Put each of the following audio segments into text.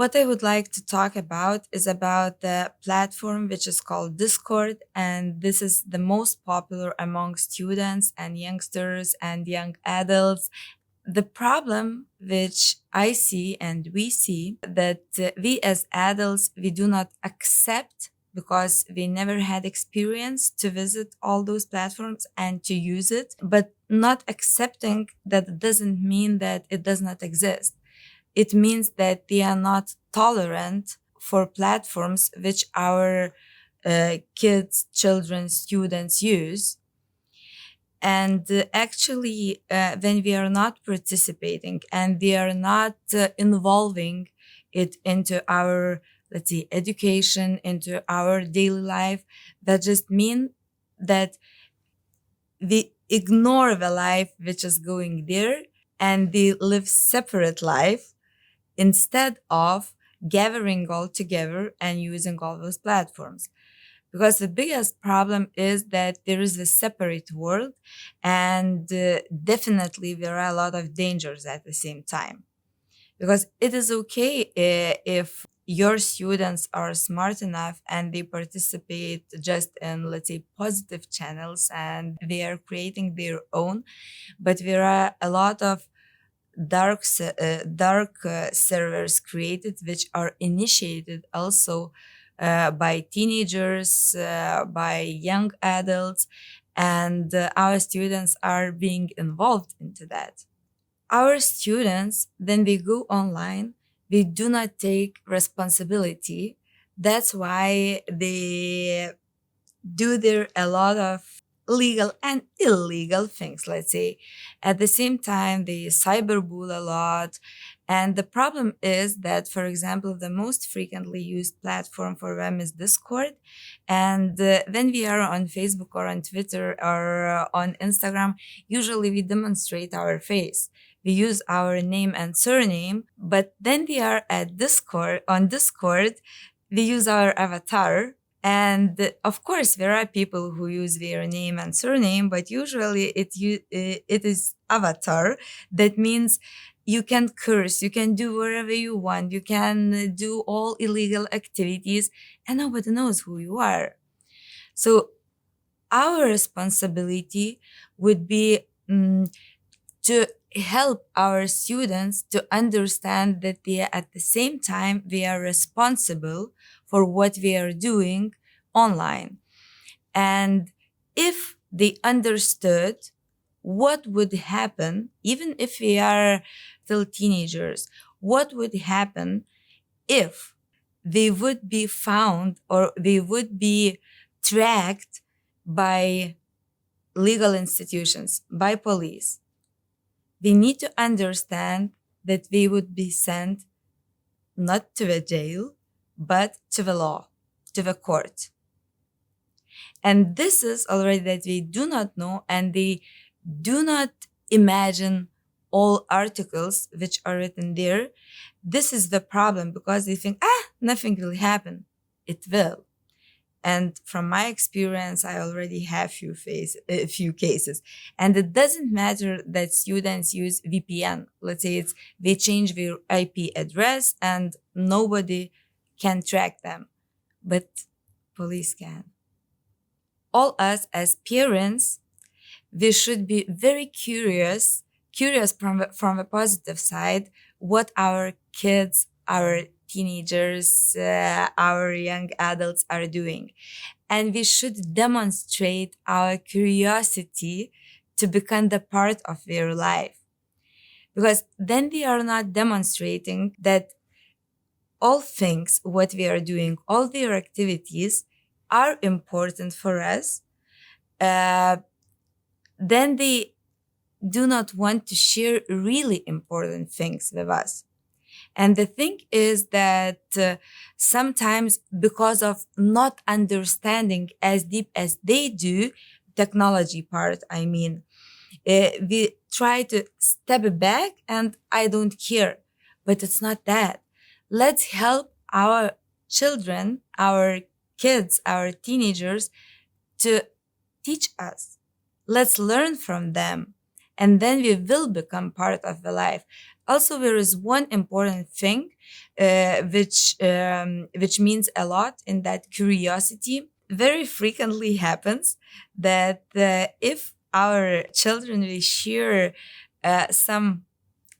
What I would like to talk about is about the platform which is called Discord, and this is the most popular among students and youngsters and young adults. The problem which I see and we see that we as adults, we do not accept because we never had experience to visit all those platforms and to use it, but not accepting that doesn't mean that it does not exist. It means that we are not tolerant for platforms which our kids, children, students use. And actually, when we are not participating and we are not involving it into our, let's say, education, into our daily life, that just means that we ignore the life which is going there and we live separate life instead of gathering all together and using all those platforms. Because the biggest problem is that there is a separate world, and definitely there are a lot of dangers at the same time. Because it is okay if your students are smart enough and they participate just in, let's say, positive channels and they are creating their own, but there are a lot of dark servers created which are initiated also by teenagers, by young adults, and our students are being involved into that. Our students, when they go online, they do not take responsibility. That's why they do there a lot of legal and illegal things, let's say. At the same time, they cyberbully a lot. And the problem is that, for example, the most frequently used platform for them is Discord. And when we are on Facebook or on Twitter or on Instagram, usually we demonstrate our face. We use our name and surname, but then we are at Discord, on Discord, we use our avatar, and of course, there are people who use their name and surname, but usually it is avatar. That means you can curse, you can do whatever you want, you can do all illegal activities, and nobody knows who you are. So our responsibility would be to help our students to understand that they are, at the same time, we are responsible for what we are doing online. And if they understood what would happen, even if we are still teenagers, what would happen if they would be found or they would be tracked by legal institutions, by police. They need to understand that they would be sent not to a jail, but to the law, to the court. And this is already that they do not know, and they do not imagine all articles which are written there. This is the problem, because they think, nothing will happen. It will. And from my experience, I already have a few cases. And it doesn't matter that students use VPN. Let's say they change their IP address and nobody can track them, but police can. All us as parents, we should be very curious from the positive side, what our kids, our teenagers, our young adults are doing. And we should demonstrate our curiosity to become the part of their life. Because then we are not demonstrating that all things, what we are doing, all their activities are important for us. Then they do not want to share really important things with us. And the thing is that sometimes, because of not understanding as deep as they do, technology part, I mean, we try to step back and I don't care. But it's not that. Let's help our children, our kids, our teenagers to teach us. Let's learn from them. and then we will become part of the life. Also, there is one important thing which means a lot in that curiosity. Very frequently happens that if our children will share some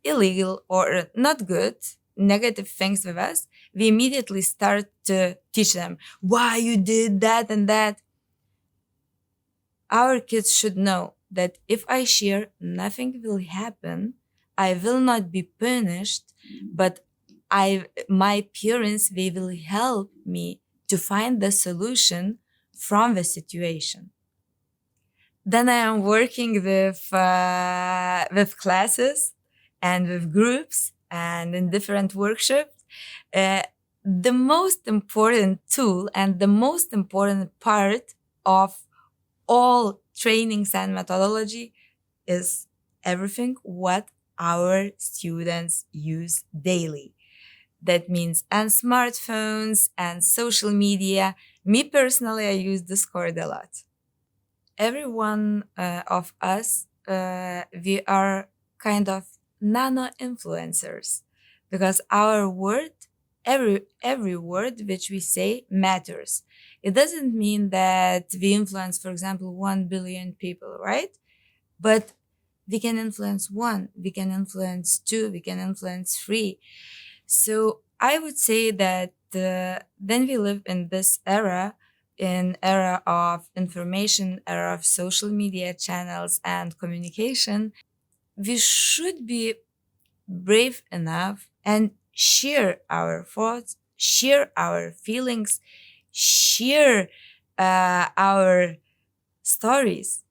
illegal or not good, negative things with us, we immediately start to teach them why you did that and that. Our kids should know that if I share, nothing will happen. I will not be punished, but my parents, they will help me to find the solution from the situation. Then I am working with classes and with groups and in different workshops. Uh, the most important tool and the most important part of all trainings and methodology is everything what our students use daily. That means and smartphones and social media. Me personally, I use Discord a lot. Every one of us, we are kind of nano influencers because our word, every word which we say matters. It doesn't mean that we influence, for example, 1 billion people, right? But we can influence one, we can influence two, we can influence three. So I would say that then we live in this era, in era of information, era of social media channels and communication. We should be brave enough and share our thoughts, share our feelings, share our stories.